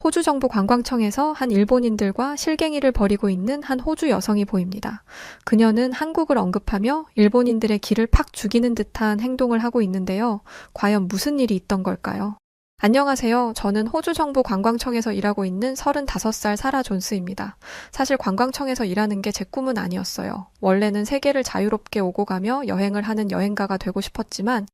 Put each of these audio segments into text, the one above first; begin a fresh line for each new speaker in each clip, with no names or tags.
호주 정부 관광청에서 한 일본인들과 실갱이를 벌이고 있는 한 호주 여성이 보입니다. 그녀는 한국을 언급하며 일본인들의 기를 팍 죽이는 듯한 행동을 하고 있는데요. 과연 무슨 일이 있던 걸까요? 안녕하세요. 저는 호주 정부 관광청에서 일하고 있는 35살 사라 존스입니다. 사실 관광청에서 일하는 게 제 꿈은 아니었어요. 원래는 세계를 자유롭게 오고 가며 여행을 하는 여행가가 되고 싶었지만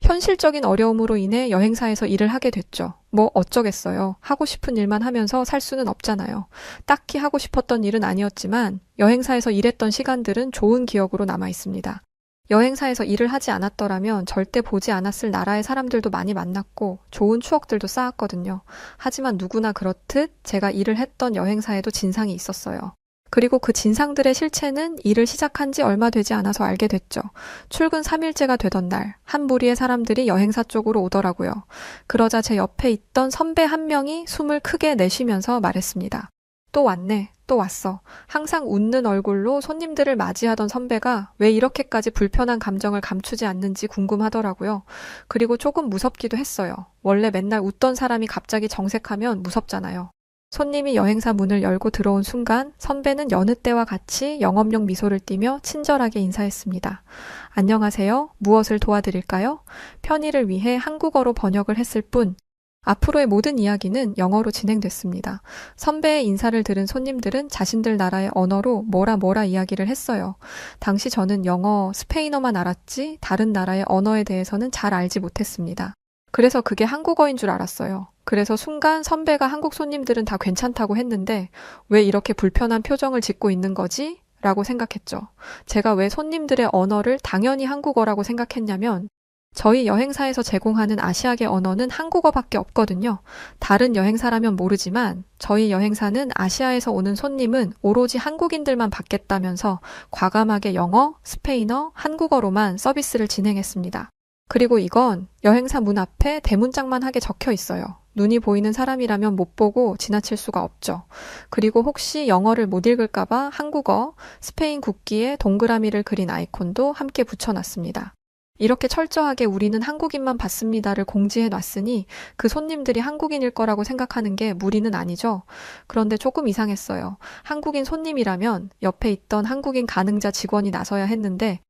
현실적인 어려움으로 인해 여행사에서 일을 하게 됐죠. 뭐 어쩌겠어요. 하고 싶은 일만 하면서 살 수는 없잖아요. 딱히 하고 싶었던 일은 아니었지만 여행사에서 일했던 시간들은 좋은 기억으로 남아 있습니다. 여행사에서 일을 하지 않았더라면 절대 보지 않았을 나라의 사람들도 많이 만났고 좋은 추억들도 쌓았거든요. 하지만 누구나 그렇듯 제가 일을 했던 여행사에도 진상이 있었어요. 그리고 그 진상들의 실체는 일을 시작한 지 얼마 되지 않아서 알게 됐죠. 출근 3일째가 되던 날, 한 무리의 사람들이 여행사 쪽으로 오더라고요. 그러자 제 옆에 있던 선배 한 명이 숨을 크게 내쉬면서 말했습니다. 또 왔네, 또 왔어. 항상 웃는 얼굴로 손님들을 맞이하던 선배가 왜 이렇게까지 불편한 감정을 감추지 않는지 궁금하더라고요. 그리고 조금 무섭기도 했어요. 원래 맨날 웃던 사람이 갑자기 정색하면 무섭잖아요. 손님이 여행사 문을 열고 들어온 순간 선배는 여느 때와 같이 영업용 미소를 띠며 친절하게 인사했습니다. 안녕하세요. 무엇을 도와드릴까요? 편의를 위해 한국어로 번역을 했을 뿐 앞으로의 모든 이야기는 영어로 진행됐습니다. 선배의 인사를 들은 손님들은 자신들 나라의 언어로 뭐라 이야기를 했어요. 당시 저는 영어, 스페인어만 알았지 다른 나라의 언어에 대해서는 잘 알지 못했습니다. 그래서 그게 한국어인 줄 알았어요. 그래서 순간 선배가 한국 손님들은 다 괜찮다고 했는데 왜 이렇게 불편한 표정을 짓고 있는 거지? 라고 생각했죠. 제가 왜 손님들의 언어를 당연히 한국어라고 생각했냐면 저희 여행사에서 제공하는 아시아계 언어는 한국어밖에 없거든요. 다른 여행사라면 모르지만 저희 여행사는 아시아에서 오는 손님은 오로지 한국인들만 받겠다면서 과감하게 영어, 스페인어, 한국어로만 서비스를 진행했습니다. 그리고 이건 여행사 문 앞에 대문짝만 하게 적혀 있어요. 눈이 보이는 사람이라면 못 보고 지나칠 수가 없죠. 그리고 혹시 영어를 못 읽을까봐 한국어, 스페인 국기에 동그라미를 그린 아이콘도 함께 붙여놨습니다. 이렇게 철저하게 우리는 한국인만 받습니다를 공지해 놨으니 그 손님들이 한국인일 거라고 생각하는 게 무리는 아니죠. 그런데 조금 이상했어요. 한국인 손님이라면 옆에 있던 한국인 가능자 직원이 나서야 했는데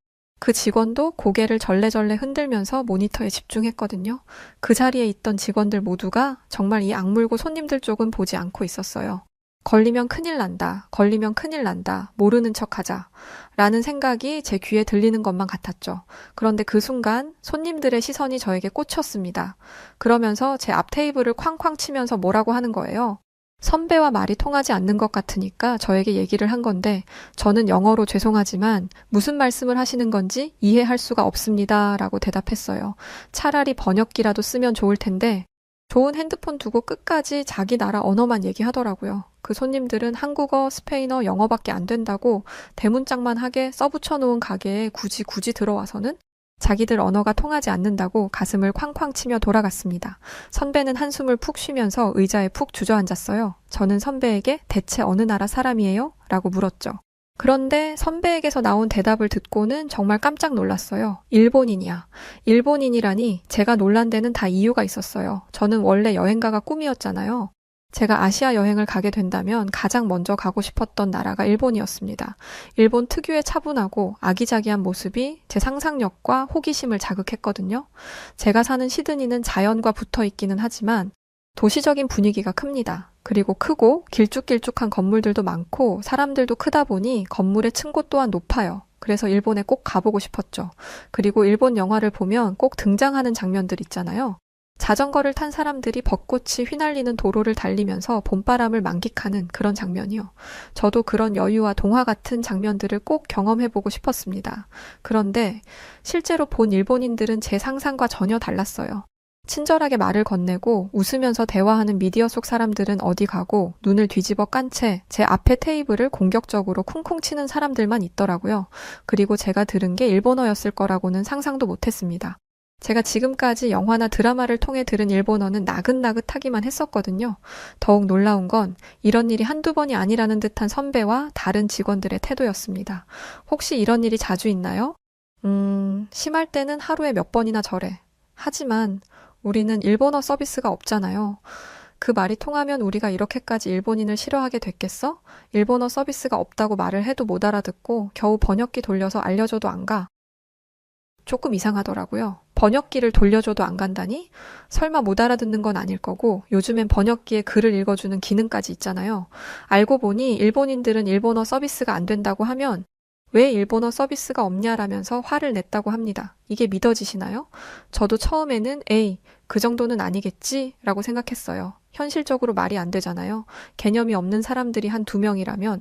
그 직원도 고개를 절레절레 흔들면서 모니터에 집중했거든요. 그 자리에 있던 직원들 모두가 정말 이 악물고 손님들 쪽은 보지 않고 있었어요. 걸리면 큰일 난다. 걸리면 큰일 난다. 모르는 척하자. 라는 생각이 제 귀에 들리는 것만 같았죠. 그런데 그 순간 손님들의 시선이 저에게 꽂혔습니다. 그러면서 제 앞 테이블을 쾅쾅 치면서 뭐라고 하는 거예요. 선배와 말이 통하지 않는 것 같으니까 저에게 얘기를 한 건데 저는 영어로 죄송하지만 무슨 말씀을 하시는 건지 이해할 수가 없습니다. 라고 대답했어요. 차라리 번역기라도 쓰면 좋을 텐데 좋은 핸드폰 두고 끝까지 자기 나라 언어만 얘기하더라고요. 그 손님들은 한국어, 스페인어, 영어밖에 안 된다고 대문짝만 하게 써붙여 놓은 가게에 굳이 들어와서는 자기들 언어가 통하지 않는다고 가슴을 쾅쾅 치며 돌아갔습니다. 선배는 한숨을 푹 쉬면서 의자에 푹 주저앉았어요. 저는 선배에게 대체 어느 나라 사람이에요? 라고 물었죠. 그런데 선배에게서 나온 대답을 듣고는 정말 깜짝 놀랐어요. 일본인이야. 일본인이라니 제가 놀란 데는 다 이유가 있었어요. 저는 원래 여행가가 꿈이었잖아요. 제가 아시아 여행을 가게 된다면 가장 먼저 가고 싶었던 나라가 일본이었습니다. 일본 특유의 차분하고 아기자기한 모습이 제 상상력과 호기심을 자극했거든요. 제가 사는 시드니는 자연과 붙어 있기는 하지만 도시적인 분위기가 큽니다. 그리고 크고 길쭉길쭉한 건물들도 많고 사람들도 크다 보니 건물의 층고 또한 높아요. 그래서 일본에 꼭 가보고 싶었죠. 그리고 일본 영화를 보면 꼭 등장하는 장면들 있잖아요. 자전거를 탄 사람들이 벚꽃이 휘날리는 도로를 달리면서 봄바람을 만끽하는 그런 장면이요. 저도 그런 여유와 동화 같은 장면들을 꼭 경험해보고 싶었습니다. 그런데 실제로 본 일본인들은 제 상상과 전혀 달랐어요. 친절하게 말을 건네고 웃으면서 대화하는 미디어 속 사람들은 어디 가고 눈을 뒤집어 깐 채 제 앞에 테이블을 공격적으로 쿵쿵 치는 사람들만 있더라고요. 그리고 제가 들은 게 일본어였을 거라고는 상상도 못했습니다. 제가 지금까지 영화나 드라마를 통해 들은 일본어는 나긋나긋하기만 했었거든요. 더욱 놀라운 건 이런 일이 한두 번이 아니라는 듯한 선배와 다른 직원들의 태도였습니다. 혹시 이런 일이 자주 있나요? 심할 때는 하루에 몇 번이나 저래. 하지만 우리는 일본어 서비스가 없잖아요. 그 말이 통하면 우리가 이렇게까지 일본인을 싫어하게 됐겠어? 일본어 서비스가 없다고 말을 해도 못 알아듣고 겨우 번역기 돌려서 알려줘도 안 가. 조금 이상하더라고요. 번역기를 돌려줘도 안 간다니? 설마 못 알아듣는 건 아닐 거고 요즘엔 번역기에 글을 읽어주는 기능까지 있잖아요. 알고 보니 일본인들은 일본어 서비스가 안 된다고 하면 왜 일본어 서비스가 없냐라면서 화를 냈다고 합니다. 이게 믿어지시나요? 저도 처음에는 에이, 그 정도는 아니겠지? 라고 생각했어요. 현실적으로 말이 안 되잖아요. 개념이 없는 사람들이 한 2명이라면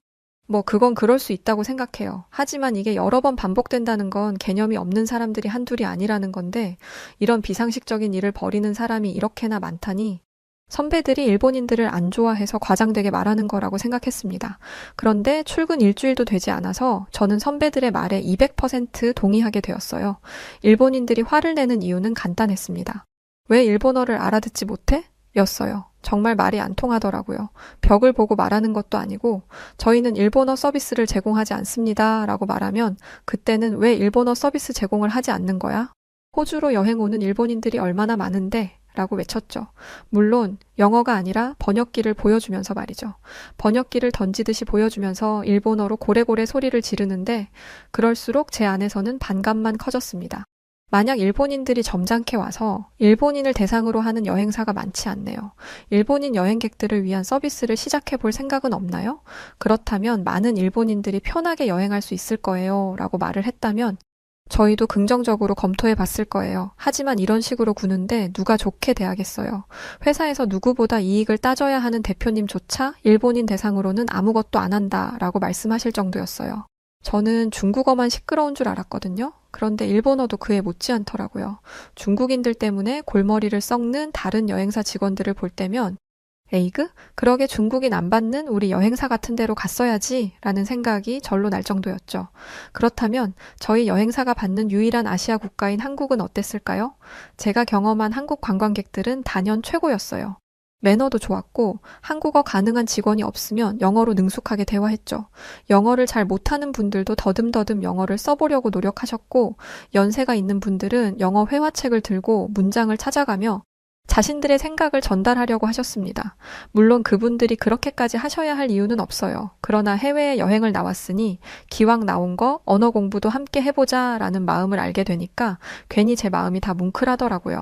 뭐 그건 그럴 수 있다고 생각해요. 하지만 이게 여러 번 반복된다는 건 개념이 없는 사람들이 한둘이 아니라는 건데 이런 비상식적인 일을 벌이는 사람이 이렇게나 많다니 선배들이 일본인들을 안 좋아해서 과장되게 말하는 거라고 생각했습니다. 그런데 출근 일주일도 되지 않아서 저는 선배들의 말에 200% 동의하게 되었어요. 일본인들이 화를 내는 이유는 간단했습니다. 왜 일본어를 알아듣지 못해? 였어요. 정말 말이 안 통하더라고요. 벽을 보고 말하는 것도 아니고 저희는 일본어 서비스를 제공하지 않습니다 라고 말하면 그때는 왜 일본어 서비스 제공을 하지 않는 거야? 호주로 여행 오는 일본인들이 얼마나 많은데 라고 외쳤죠. 물론 영어가 아니라 번역기를 보여주면서 말이죠. 번역기를 던지듯이 보여주면서 일본어로 고래고래 소리를 지르는데 그럴수록 제 안에서는 반감만 커졌습니다. 만약 일본인들이 점잖게 와서 일본인을 대상으로 하는 여행사가 많지 않네요. 일본인 여행객들을 위한 서비스를 시작해 볼 생각은 없나요? 그렇다면 많은 일본인들이 편하게 여행할 수 있을 거예요 라고 말을 했다면 저희도 긍정적으로 검토해 봤을 거예요. 하지만 이런 식으로 구는데 누가 좋게 대하겠어요. 회사에서 누구보다 이익을 따져야 하는 대표님조차 일본인 대상으로는 아무것도 안 한다라고 말씀하실 정도였어요. 저는 중국어만 시끄러운 줄 알았거든요. 그런데 일본어도 그에 못지않더라고요. 중국인들 때문에 골머리를 썩는 다른 여행사 직원들을 볼 때면 에이그? 그러게 중국인 안 받는 우리 여행사 같은 데로 갔어야지 라는 생각이 절로 날 정도였죠. 그렇다면 저희 여행사가 받는 유일한 아시아 국가인 한국은 어땠을까요? 제가 경험한 한국 관광객들은 단연 최고였어요. 매너도 좋았고 한국어 가능한 직원이 없으면 영어로 능숙하게 대화했죠. 영어를 잘 못하는 분들도 더듬더듬 영어를 써보려고 노력하셨고 연세가 있는 분들은 영어 회화책을 들고 문장을 찾아가며 자신들의 생각을 전달하려고 하셨습니다. 물론 그분들이 그렇게까지 하셔야 할 이유는 없어요. 그러나 해외에 여행을 나왔으니 기왕 나온 거 언어 공부도 함께 해보자 라는 마음을 알게 되니까 괜히 제 마음이 다 뭉클하더라고요.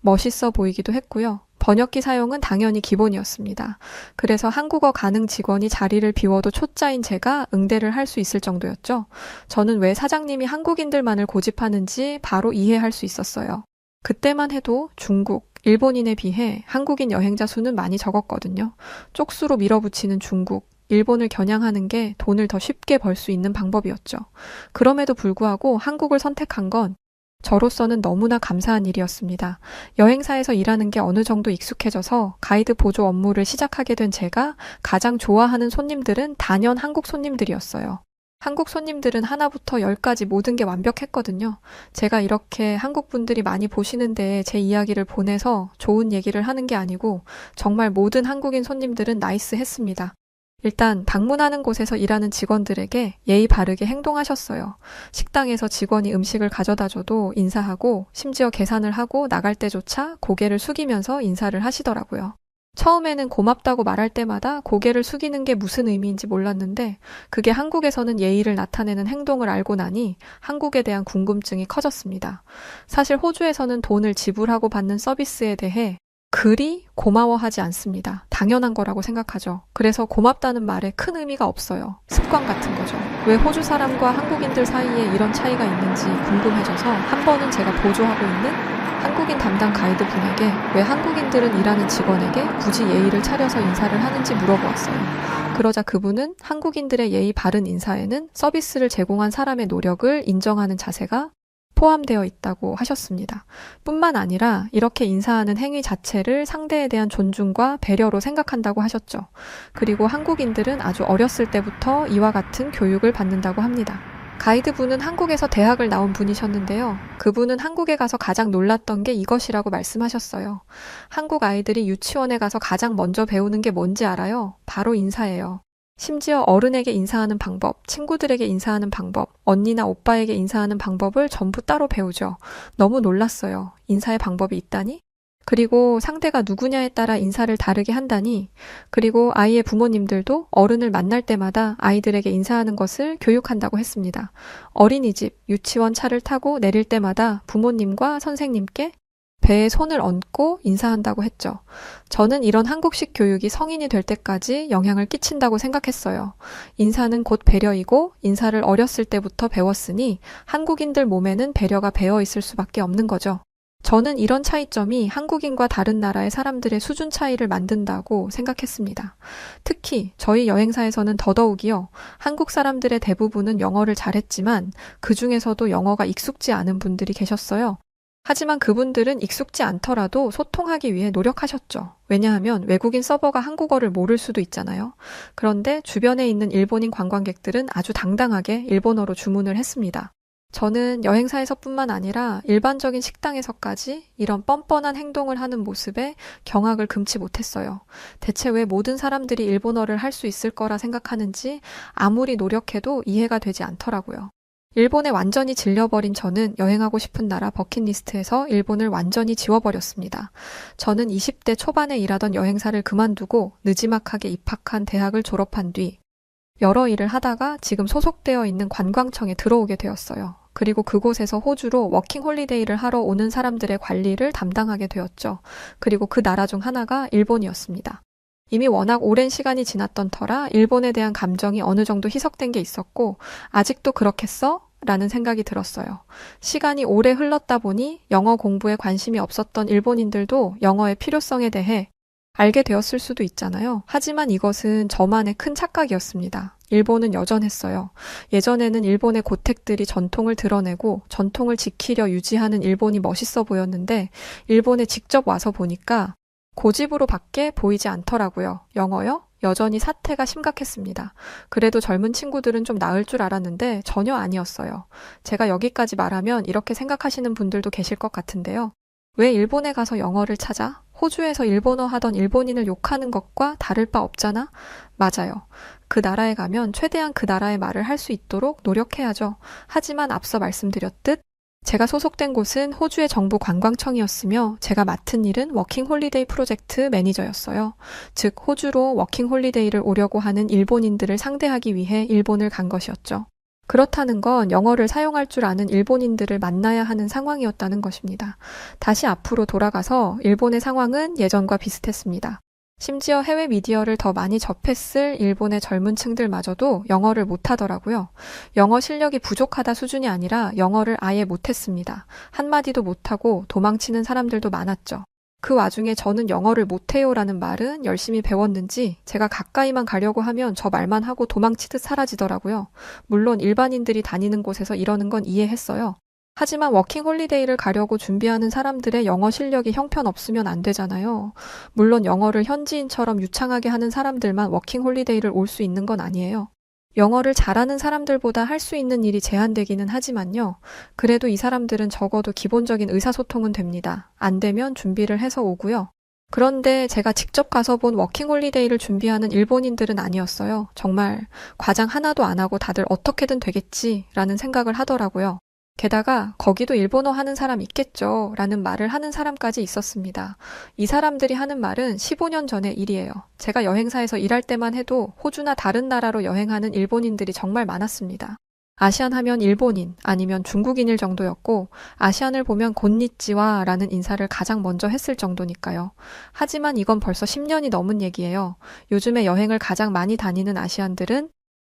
멋있어 보이기도 했고요. 번역기 사용은 당연히 기본이었습니다. 그래서 한국어 가능 직원이 자리를 비워도 초짜인 제가 응대를 할 수 있을 정도였죠. 저는 왜 사장님이 한국인들만을 고집하는지 바로 이해할 수 있었어요. 그때만 해도 중국, 일본인에 비해 한국인 여행자 수는 많이 적었거든요. 쪽수로 밀어붙이는 중국, 일본을 겨냥하는 게 돈을 더 쉽게 벌 수 있는 방법이었죠. 그럼에도 불구하고 한국을 선택한 건 저로서는 너무나 감사한 일이었습니다. 여행사에서 일하는 게 어느 정도 익숙해져서 가이드 보조 업무를 시작하게 된 제가 가장 좋아하는 손님들은 단연 한국 손님들이었어요. 한국 손님들은 하나부터 열까지 모든 게 완벽했거든요. 제가 이렇게 한국 분들이 많이 보시는데 제 이야기를 보내서 좋은 얘기를 하는 게 아니고 정말 모든 한국인 손님들은 나이스했습니다. 일단 방문하는 곳에서 일하는 직원들에게 예의 바르게 행동하셨어요. 식당에서 직원이 음식을 가져다 줘도 인사하고 심지어 계산을 하고 나갈 때조차 고개를 숙이면서 인사를 하시더라고요. 처음에는 고맙다고 말할 때마다 고개를 숙이는 게 무슨 의미인지 몰랐는데 그게 한국에서는 예의를 나타내는 행동을 알고 나니 한국에 대한 궁금증이 커졌습니다. 사실 호주에서는 돈을 지불하고 받는 서비스에 대해 그리 고마워하지 않습니다. 당연한 거라고 생각하죠. 그래서 고맙다는 말에 큰 의미가 없어요. 습관 같은 거죠. 왜 호주 사람과 한국인들 사이에 이런 차이가 있는지 궁금해져서 한 번은 제가 보조하고 있는 한국인 담당 가이드 분에게 왜 한국인들은 일하는 직원에게 굳이 예의를 차려서 인사를 하는지 물어보았어요. 그러자 그분은 한국인들의 예의 바른 인사에는 서비스를 제공한 사람의 노력을 인정하는 자세가 포함되어 있다고 하셨습니다. 뿐만 아니라 이렇게 인사하는 행위 자체를 상대에 대한 존중과 배려로 생각한다고 하셨죠. 그리고 한국인들은 아주 어렸을 때부터 이와 같은 교육을 받는다고 합니다. 가이드분은 한국에서 대학을 나온 분이셨는데요. 그분은 한국에 가서 가장 놀랐던 게 이것이라고 말씀하셨어요. 한국 아이들이 유치원에 가서 가장 먼저 배우는 게 뭔지 알아요? 바로 인사예요. 심지어 어른에게 인사하는 방법, 친구들에게 인사하는 방법, 언니나 오빠에게 인사하는 방법을 전부 따로 배우죠. 너무 놀랐어요. 인사의 방법이 있다니? 그리고 상대가 누구냐에 따라 인사를 다르게 한다니, 그리고 아이의 부모님들도 어른을 만날 때마다 아이들에게 인사하는 것을 교육한다고 했습니다. 어린이집, 유치원 차를 타고 내릴 때마다 부모님과 선생님께 배에 손을 얹고 인사한다고 했죠. 저는 이런 한국식 교육이 성인이 될 때까지 영향을 끼친다고 생각했어요. 인사는 곧 배려이고 인사를 어렸을 때부터 배웠으니 한국인들 몸에는 배려가 배어 있을 수밖에 없는 거죠. 저는 이런 차이점이 한국인과 다른 나라의 사람들의 수준 차이를 만든다고 생각했습니다. 특히 저희 여행사에서는 더더욱이요. 한국 사람들의 대부분은 영어를 잘했지만 그 중에서도 영어가 익숙지 않은 분들이 계셨어요. 하지만 그분들은 익숙지 않더라도 소통하기 위해 노력하셨죠. 왜냐하면 외국인 서버가 한국어를 모를 수도 있잖아요. 그런데 주변에 있는 일본인 관광객들은 아주 당당하게 일본어로 주문을 했습니다. 저는 여행사에서뿐만 아니라 일반적인 식당에서까지 이런 뻔뻔한 행동을 하는 모습에 경악을 금치 못했어요. 대체 왜 모든 사람들이 일본어를 할 수 있을 거라 생각하는지 아무리 노력해도 이해가 되지 않더라고요. 일본에 완전히 질려버린 저는 여행하고 싶은 나라 버킷리스트에서 일본을 완전히 지워버렸습니다. 저는 20대 초반에 일하던 여행사를 그만두고 느지막하게 입학한 대학을 졸업한 뒤 여러 일을 하다가 지금 소속되어 있는 관광청에 들어오게 되었어요. 그리고 그곳에서 호주로 워킹 홀리데이를 하러 오는 사람들의 관리를 담당하게 되었죠. 그리고 그 나라 중 하나가 일본이었습니다. 이미 워낙 오랜 시간이 지났던 터라 일본에 대한 감정이 어느 정도 희석된 게 있었고, 아직도 그렇겠어? 라는 생각이 들었어요. 시간이 오래 흘렀다 보니 영어 공부에 관심이 없었던 일본인들도 영어의 필요성에 대해 알게 되었을 수도 있잖아요. 하지만 이것은 저만의 큰 착각이었습니다. 일본은 여전했어요. 예전에는 일본의 고택들이 전통을 드러내고 전통을 지키려 유지하는 일본이 멋있어 보였는데 일본에 직접 와서 보니까 고집으로 밖에 보이지 않더라고요. 영어요? 여전히 사태가 심각했습니다. 그래도 젊은 친구들은 좀 나을 줄 알았는데 전혀 아니었어요. 제가 여기까지 말하면 이렇게 생각하시는 분들도 계실 것 같은데요. 왜 일본에 가서 영어를 찾아? 호주에서 일본어 하던 일본인을 욕하는 것과 다를 바 없잖아? 맞아요. 그 나라에 가면 최대한 그 나라의 말을 할 수 있도록 노력해야죠. 하지만 앞서 말씀드렸듯 제가 소속된 곳은 호주의 정부 관광청이었으며 제가 맡은 일은 워킹 홀리데이 프로젝트 매니저였어요. 즉 호주로 워킹 홀리데이를 오려고 하는 일본인들을 상대하기 위해 일본을 간 것이었죠. 그렇다는 건 영어를 사용할 줄 아는 일본인들을 만나야 하는 상황이었다는 것입니다. 다시 앞으로 돌아가서 일본의 상황은 예전과 비슷했습니다. 심지어 해외 미디어를 더 많이 접했을 일본의 젊은 층들마저도 영어를 못하더라고요. 영어 실력이 부족하다 수준이 아니라 영어를 아예 못했습니다. 한마디도 못하고 도망치는 사람들도 많았죠. 그 와중에 저는 영어를 못해요라는 말은 열심히 배웠는지 제가 가까이만 가려고 하면 저 말만 하고 도망치듯 사라지더라고요. 물론 일반인들이 다니는 곳에서 이러는 건 이해했어요. 하지만 워킹 홀리데이를 가려고 준비하는 사람들의 영어 실력이 형편없으면 안 되잖아요. 물론 영어를 현지인처럼 유창하게 하는 사람들만 워킹 홀리데이를 올 수 있는 건 아니에요. 영어를 잘하는 사람들보다 할 수 있는 일이 제한되기는 하지만요. 그래도 이 사람들은 적어도 기본적인 의사소통은 됩니다. 안 되면 준비를 해서 오고요. 그런데 제가 직접 가서 본 워킹 홀리데이를 준비하는 일본인들은 아니었어요. 정말 과장 하나도 안 하고 다들 어떻게든 되겠지라는 생각을 하더라고요. 게다가 거기도 일본어 하는 사람 있겠죠 라는 말을 하는 사람까지 있었습니다. 이 사람들이 하는 말은 15년 전의 일이에요. 제가 여행사에서 일할 때만 해도 호주나 다른 나라로 여행하는 일본인들이 정말 많았습니다. 아시안 하면 일본인 아니면 중국인일 정도였고 아시안을 보면 곤니찌와 라는 인사를 가장 먼저 했을 정도니까요. 하지만 이건 벌써 10년이 넘은 얘기예요. 요즘에 여행을 가장 많이 다니는 아시안들은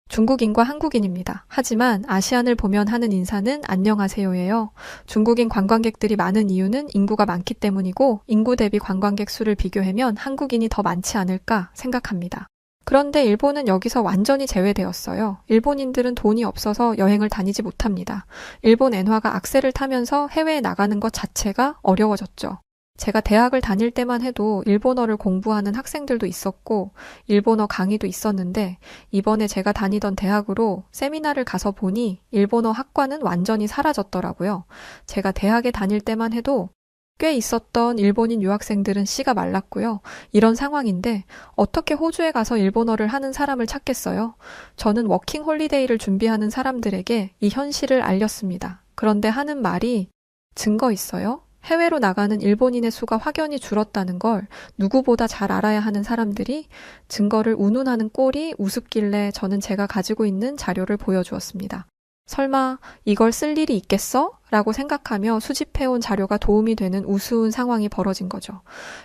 중국인과 한국인입니다. 하지만 아시안을 보면 하는 인사는 안녕하세요예요. 중국인 관광객들이 많은 이유는 인구가 많기 때문이고 인구 대비 관광객 수를 비교하면 한국인이 더 많지 않을까 생각합니다. 그런데 일본은 여기서 완전히 제외되었어요. 일본인들은 돈이 없어서 여행을 다니지 못합니다. 일본 엔화가 악세를 타면서 해외에 나가는 것 자체가 어려워졌죠. 제가 대학을 다닐 때만 해도 일본어를 공부하는 학생들도 있었고 일본어 강의도 있었는데 이번에 제가 다니던 대학으로 세미나를 가서 보니 일본어 학과는 완전히 사라졌더라고요. 제가 대학에 다닐 때만 해도 꽤 있었던 일본인 유학생들은 씨가 말랐고요. 이런 상황인데 어떻게 호주에 가서 일본어를 하는 사람을 찾겠어요? 저는 워킹 홀리데이를 준비하는 사람들에게 이 현실을 알렸습니다. 그런데 하는 말이 증거 있어요? 해외로 나가는 일본인의 수가 확연히 줄었다는 걸 누구보다 잘 알아야 하는 사람들이 증거를 운운하는 꼴이 우습길래 저는 제가 가지고 있는 자료를 보여주었습니다. 설마 이걸 쓸 일이 있겠어? 라고 생각하며 수집해온 자료가 도움이 되는 우스운 상황이 벌어진 거죠.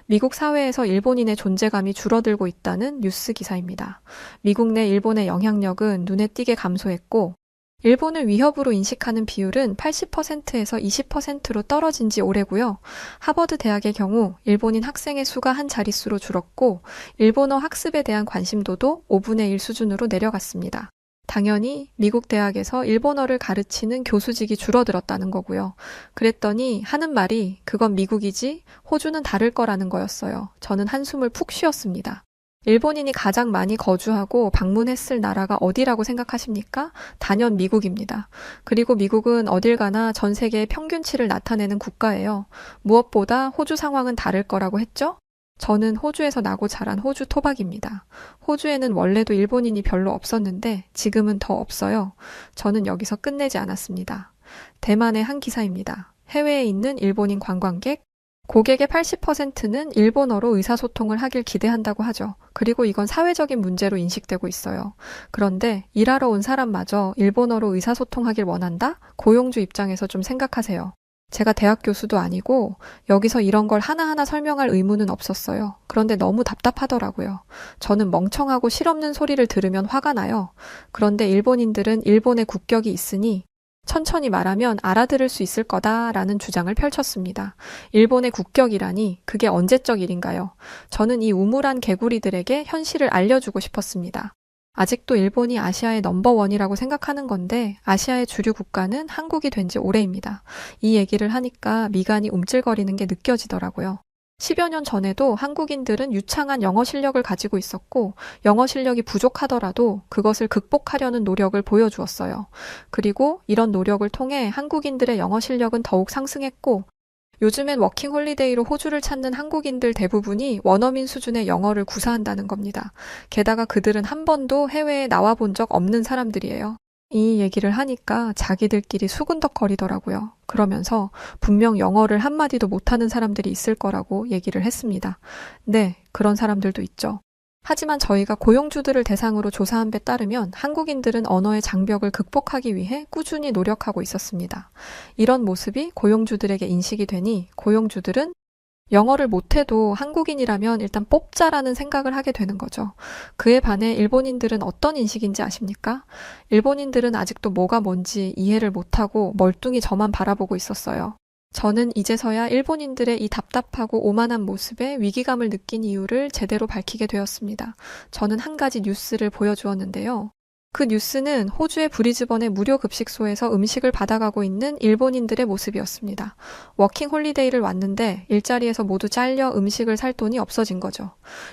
미국 사회에서 일본인의 존재감이 줄어들고 있다는 뉴스 기사입니다. 미국 내 일본의 영향력은 눈에 띄게 감소했고 일본을 위협으로 인식하는 비율은 80%에서 20%로 떨어진 지 오래고요. 하버드 대학의 경우 일본인 학생의 수가 한 자릿수로 줄었고 일본어 학습에 대한 관심도도 5분의 1 수준으로 내려갔습니다. 당연히 미국 대학에서 일본어를 가르치는 교수직이 줄어들었다는 거고요. 그랬더니 하는 말이 그건 미국이지 호주는 다를 거라는 거였어요. 저는 한숨을 푹 쉬었습니다. 일본인이 가장 많이 거주하고 방문했을 나라가 어디라고 생각하십니까? 단연 미국입니다. 그리고 미국은 어딜 가나 전 세계의 평균치를 나타내는 국가예요. 무엇보다 호주 상황은 다를 거라고 했죠? 저는 호주에서 나고 자란 호주 토박입니다. 호주에는 원래도 일본인이 별로 없었는데 지금은 더 없어요. 저는 여기서 끝내지 않았습니다. 대만의 한 기사입니다. 해외에 있는 일본인 관광객, 고객의 80%는 일본어로 의사소통을 하길 기대한다고 하죠. 그리고 이건 사회적인 문제로 인식되고 있어요. 그런데 일하러 온 사람마저 일본어로 의사소통하길 원한다? 고용주 입장에서 좀 생각하세요. 제가 대학 교수도 아니고 여기서 이런 걸 하나하나 설명할 의무는 없었어요. 그런데 너무 답답하더라고요. 저는 멍청하고 실없는 소리를 들으면 화가 나요. 그런데 일본인들은 일본의 국격이 있으니 천천히 말하면 알아들을 수 있을 거다라는 주장을 펼쳤습니다. 일본의 국격이라니 그게 언제적 일인가요? 저는 이 우물한 개구리들에게 현실을 알려주고 싶었습니다. 아직도 일본이 아시아의 넘버원이라고 생각하는 건데 아시아의 주류 국가는 한국이 된 지 오래입니다. 이 얘기를 하니까 미간이 움찔거리는 게 느껴지더라고요. 10여 년 전에도 한국인들은 유창한 영어 실력을 가지고 있었고 영어 실력이 부족하더라도 그것을 극복하려는 노력을 보여주었어요. 그리고 이런 노력을 통해 한국인들의 영어 실력은 더욱 상승했고 요즘엔 워킹홀리데이로 호주를 찾는 한국인들 대부분이 원어민 수준의 영어를 구사한다는 겁니다. 게다가 그들은 한 번도 해외에 나와 본 적 없는 사람들이에요. 이 얘기를 하니까 자기들끼리 수근덕거리더라고요. 그러면서 분명 영어를 한마디도 못하는 사람들이 있을 거라고 얘기를 했습니다. 네, 그런 사람들도 있죠. 하지만 저희가 고용주들을 대상으로 조사한 데 따르면 한국인들은 언어의 장벽을 극복하기 위해 꾸준히 노력하고 있었습니다. 이런 모습이 고용주들에게 인식이 되니 고용주들은 영어를 못해도 한국인이라면 일단 뽑자라는 생각을 하게 되는 거죠. 그에 반해 일본인들은 어떤 인식인지 아십니까? 일본인들은 아직도 뭐가 뭔지 이해를 못하고 멀뚱히 저만 바라보고 있었어요. 저는 이제서야 일본인들의 이 답답하고 오만한 모습에 위기감을 느낀 이유를 제대로 밝히게 되었습니다. 저는 한 가지 뉴스를 보여주었는데요. 그 뉴스는 호주의 브리즈번의 무료 급식소에서 음식을 받아가고 있는 일본인들의 모습이었습니다. 워킹 홀리데이를 왔는데 일자리에서 모두 잘려 음식을 살 돈이 없어진 거죠.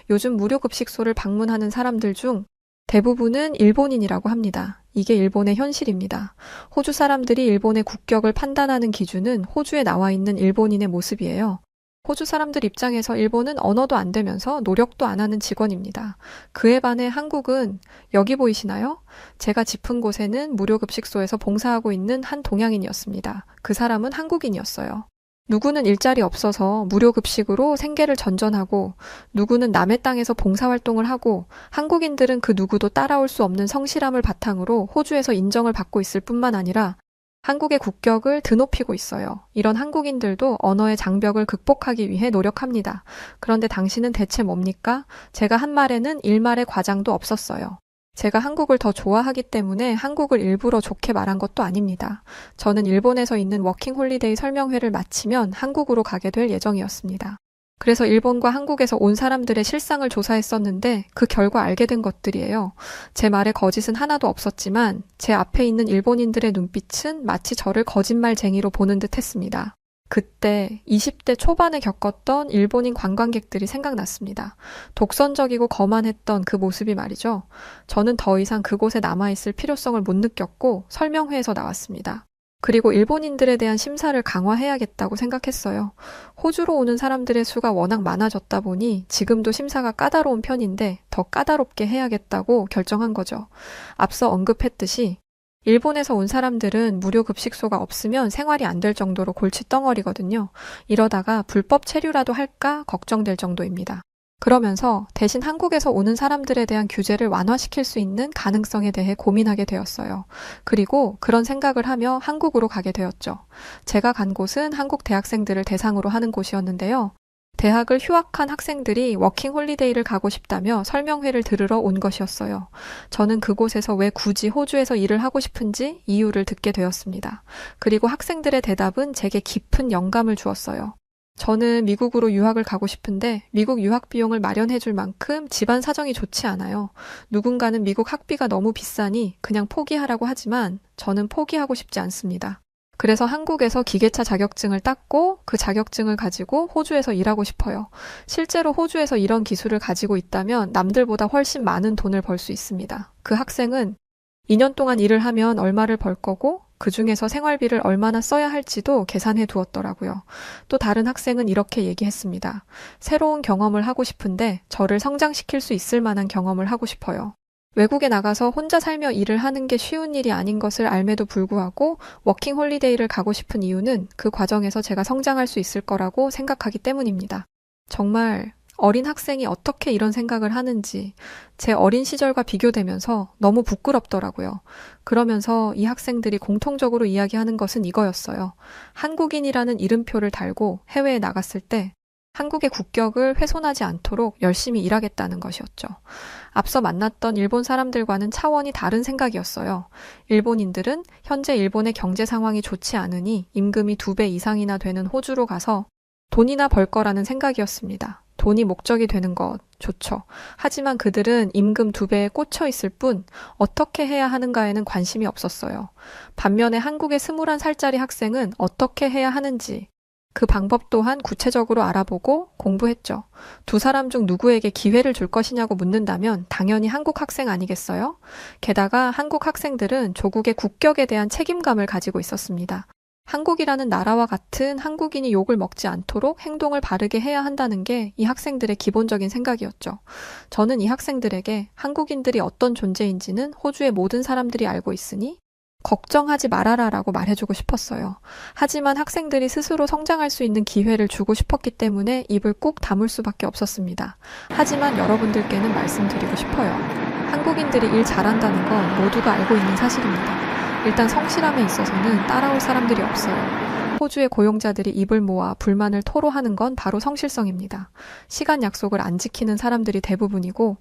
요즘 무료 급식소를 방문하는 사람들 중 대부분은 일본인이라고 합니다. 이게 일본의 현실입니다. 호주 사람들이 일본의 국격을 판단하는 기준은 호주에 나와 있는 일본인의 모습이에요. 호주 사람들 입장에서 일본은 언어도 안 되면서 노력도 안 하는 직원입니다. 그에 반해 한국은 여기 보이시나요? 제가 짚은 곳에는 무료급식소에서 봉사하고 있는 한 동양인이었습니다. 그 사람은 한국인이었어요. 누구는 일자리 없어서 무료급식으로 생계를 전전하고 누구는 남의 땅에서 봉사활동을 하고 한국인들은 그 누구도 따라올 수 없는 성실함을 바탕으로 호주에서 인정을 받고 있을 뿐만 아니라 한국의 국격을 드높이고 있어요. 이런 한국인들도 언어의 장벽을 극복하기 위해 노력합니다. 그런데 당신은 대체 뭡니까? 제가 한 말에는 일말의 과장도 없었어요. 제가 한국을 더 좋아하기 때문에 한국을 일부러 좋게 말한 것도 아닙니다. 저는 일본에서 있는 워킹홀리데이 설명회를 마치면 한국으로 가게 될 예정이었습니다. 그래서 일본과 한국에서 온 사람들의 실상을 조사했었는데 그 결과 알게 된 것들이에요. 제 말에 거짓은 하나도 없었지만 제 앞에 있는 일본인들의 눈빛은 마치 저를 거짓말쟁이로 보는 듯 했습니다. 그때 20대 초반에 겪었던 일본인 관광객들이 생각났습니다. 독선적이고 거만했던 그 모습이 말이죠. 저는 더 이상 그곳에 남아있을 필요성을 못 느꼈고 설명회에서 나왔습니다. 그리고 일본인들에 대한 심사를 강화해야겠다고 생각했어요. 호주로 오는 사람들의 수가 워낙 많아졌다 보니 지금도 심사가 까다로운 편인데 더 까다롭게 해야겠다고 결정한 거죠. 앞서 언급했듯이 일본에서 온 사람들은 무료 급식소가 없으면 생활이 안 될 정도로 골칫덩어리거든요. 이러다가 불법 체류라도 할까 걱정될 정도입니다. 그러면서 대신 한국에서 오는 사람들에 대한 규제를 완화시킬 수 있는 가능성에 대해 고민하게 되었어요. 그리고 그런 생각을 하며 한국으로 가게 되었죠. 제가 간 곳은 한국 대학생들을 대상으로 하는 곳이었는데요. 대학을 휴학한 학생들이 워킹 홀리데이를 가고 싶다며 설명회를 들으러 온 것이었어요. 저는 그곳에서 왜 굳이 호주에서 일을 하고 싶은지 이유를 듣게 되었습니다. 그리고 학생들의 대답은 제게 깊은 영감을 주었어요. 저는 미국으로 유학을 가고 싶은데 미국 유학 비용을 마련해 줄 만큼 집안 사정이 좋지 않아요. 누군가는 미국 학비가 너무 비싸니 그냥 포기하라고 하지만 저는 포기하고 싶지 않습니다. 그래서 한국에서 기계차 자격증을 땄고 그 자격증을 가지고 호주에서 일하고 싶어요. 실제로 호주에서 이런 기술을 가지고 있다면 남들보다 훨씬 많은 돈을 벌 수 있습니다. 그 학생은 2년 동안 일을 하면 얼마를 벌 거고 그 중에서 생활비를 얼마나 써야 할지도 계산해 두었더라고요. 또 다른 학생은 이렇게 얘기했습니다. 새로운 경험을 하고 싶은데 저를 성장시킬 수 있을 만한 경험을 하고 싶어요. 외국에 나가서 혼자 살며 일을 하는 게 쉬운 일이 아닌 것을 알매도 불구하고 워킹 홀리데이를 가고 싶은 이유는 그 과정에서 제가 성장할 수 있을 거라고 생각하기 때문입니다. 정말 어린 학생이 어떻게 이런 생각을 하는지 제 어린 시절과 비교되면서 너무 부끄럽더라고요. 그러면서 이 학생들이 공통적으로 이야기하는 것은 이거였어요. 한국인이라는 이름표를 달고 해외에 나갔을 때 한국의 국격을 훼손하지 않도록 열심히 일하겠다는 것이었죠. 앞서 만났던 일본 사람들과는 차원이 다른 생각이었어요. 일본인들은 현재 일본의 경제 상황이 좋지 않으니 임금이 2배 이상이나 되는 호주로 가서 돈이나 벌 거라는 생각이었습니다. 돈이 목적이 되는 것 좋죠. 하지만 그들은 임금 2배에 꽂혀 있을 뿐 어떻게 해야 하는가에는 관심이 없었어요. 반면에 한국의 21살짜리 학생은 어떻게 해야 하는지 그 방법 또한 구체적으로 알아보고 공부했죠. 두 사람 중 누구에게 기회를 줄 것이냐고 묻는다면 당연히 한국 학생 아니겠어요? 게다가 한국 학생들은 조국의 국격에 대한 책임감을 가지고 있었습니다. 한국이라는 나라와 같은 한국인이 욕을 먹지 않도록 행동을 바르게 해야 한다는 게 이 학생들의 기본적인 생각이었죠. 저는 이 학생들에게 한국인들이 어떤 존재인지는 호주의 모든 사람들이 알고 있으니 걱정하지 말아라 라고 말해주고 싶었어요. 하지만 학생들이 스스로 성장할 수 있는 기회를 주고 싶었기 때문에 입을 꾹 다물 수밖에 없었습니다. 하지만 여러분들께는 말씀드리고 싶어요. 한국인들이 일 잘한다는 건 모두가 알고 있는 사실입니다. 일단 성실함에 있어서는 따라올 사람들이 없어요. 호주의 고용자들이 입을 모아 불만을 토로하는 건 바로 성실성입니다. 시간 약속을 안 지키는 사람들이 대부분이고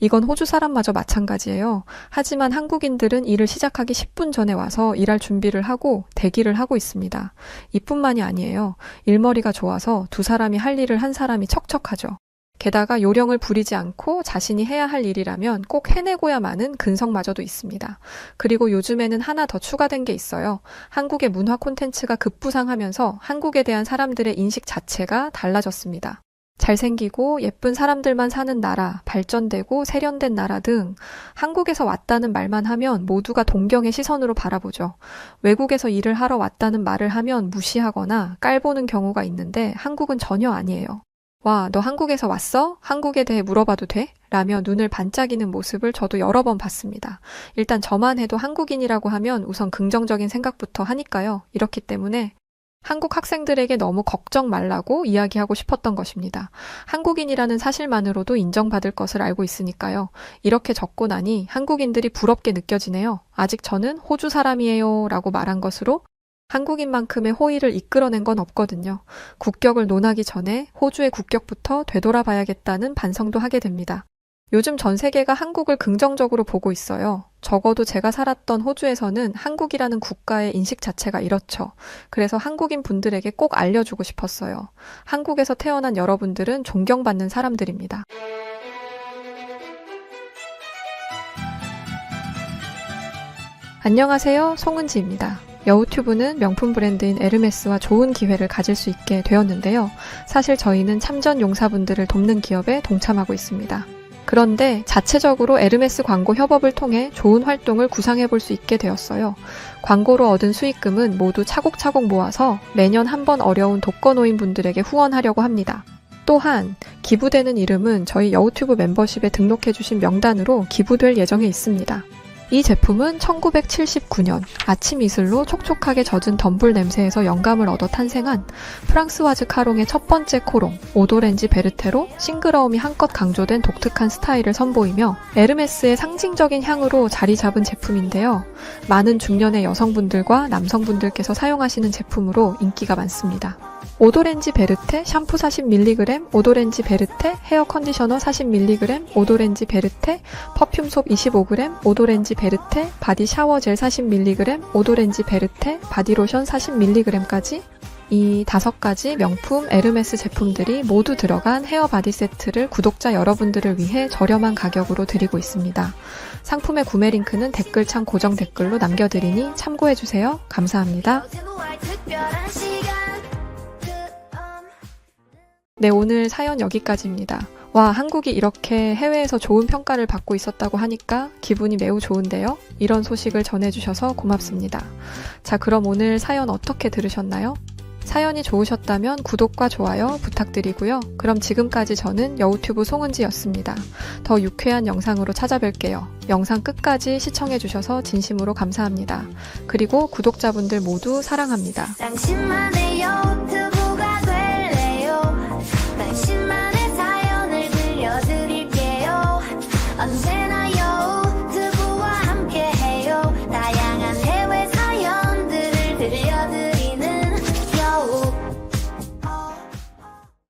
이건 호주 사람마저 마찬가지예요. 하지만 한국인들은 일을 시작하기 10분 전에 와서 일할 준비를 하고 대기를 하고 있습니다. 이뿐만이 아니에요. 일머리가 좋아서 두 사람이 할 일을 한 사람이 척척하죠. 게다가 요령을 부리지 않고 자신이 해야 할 일이라면 꼭 해내고야 마는 근성마저도 있습니다. 그리고 요즘에는 하나 더 추가된 게 있어요. 한국의 문화 콘텐츠가 급부상하면서 한국에 대한 사람들의 인식 자체가 달라졌습니다. 잘생기고 예쁜 사람들만 사는 나라, 발전되고 세련된 나라 등 한국에서 왔다는 말만 하면 모두가 동경의 시선으로 바라보죠. 외국에서 일을 하러 왔다는 말을 하면 무시하거나 깔보는 경우가 있는데 한국은 전혀 아니에요. 와, 너 한국에서 왔어? 한국에 대해 물어봐도 돼? 라며 눈을 반짝이는 모습을 저도 여러 번 봤습니다. 일단 저만 해도 한국인이라고 하면 우선 긍정적인 생각부터 하니까요. 이렇기 때문에 한국 학생들에게 너무 걱정 말라고 이야기하고 싶었던 것입니다. 한국인이라는 사실만으로도 인정받을 것을 알고 있으니까요. 이렇게 적고 나니 한국인들이 부럽게 느껴지네요. 아직 저는 호주 사람이에요 라고 말한 것으로 한국인만큼의 호의를 이끌어낸 건 없거든요. 국격을 논하기 전에 호주의 국격부터 되돌아봐야겠다는 반성도 하게 됩니다. 요즘 전 세계가 한국을 긍정적으로 보고 있어요. 적어도 제가 살았던 호주에서는 한국이라는 국가의 인식 자체가 이렇죠. 그래서 한국인 분들에게 꼭 알려주고 싶었어요. 한국에서 태어난 여러분들은 존경받는 사람들입니다. 안녕하세요. 송은지입니다. 여우튜브는 명품 브랜드인 에르메스와 좋은 기회를 가질 수 있게 되었는데요. 사실 저희는 참전 용사분들을 돕는 기업에 동참하고 있습니다. 그런데 자체적으로 에르메스 광고 협업을 통해 좋은 활동을 구상해 볼 수 있게 되었어요. 광고로 얻은 수익금은 모두 차곡차곡 모아서 매년 한 번 어려운 독거노인분들에게 후원하려고 합니다. 또한 기부되는 이름은 저희 여우튜브 멤버십에 등록해 주신 명단으로 기부될 예정에 있습니다. 이 제품은 1979년 아침 이슬로 촉촉하게 젖은 덤불 냄새에서 영감을 얻어 탄생한 프랑스와즈 카롱의 첫 번째 코롱, 오도렌지 베르테로 싱그러움이 한껏 강조된 독특한 스타일을 선보이며 에르메스의 상징적인 향으로 자리 잡은 제품인데요. 많은 중년의 여성분들과 남성분들께서 사용하시는 제품으로 인기가 많습니다. 오도렌지 베르테 샴푸 40mg, 오도렌지 베르테 헤어 컨디셔너 40mg, 오도렌지 베르테 퍼퓸솜 25g, 오도렌지 베르테 바디 샤워 젤 40mg, 오도렌지 베르테 바디로션 40mg까지 이 5가지 명품 에르메스 제품들이 모두 들어간 헤어 바디 세트를 구독자 여러분들을 위해 저렴한 가격으로 드리고 있습니다. 상품의 구매 링크는 댓글창 고정 댓글로 남겨드리니 참고해주세요. 감사합니다. 네, 오늘 사연 여기까지입니다. 와, 한국이 이렇게 해외에서 좋은 평가를 받고 있었다고 하니까 기분이 매우 좋은데요. 이런 소식을 전해주셔서 고맙습니다. 자, 그럼 오늘 사연 어떻게 들으셨나요? 사연이 좋으셨다면 구독과 좋아요 부탁드리고요. 그럼 지금까지 저는 여우튜브 송은지였습니다. 더 유쾌한 영상으로 찾아뵐게요. 영상 끝까지 시청해주셔서 진심으로 감사합니다. 그리고 구독자분들 모두 사랑합니다.
당신만의 여우튜브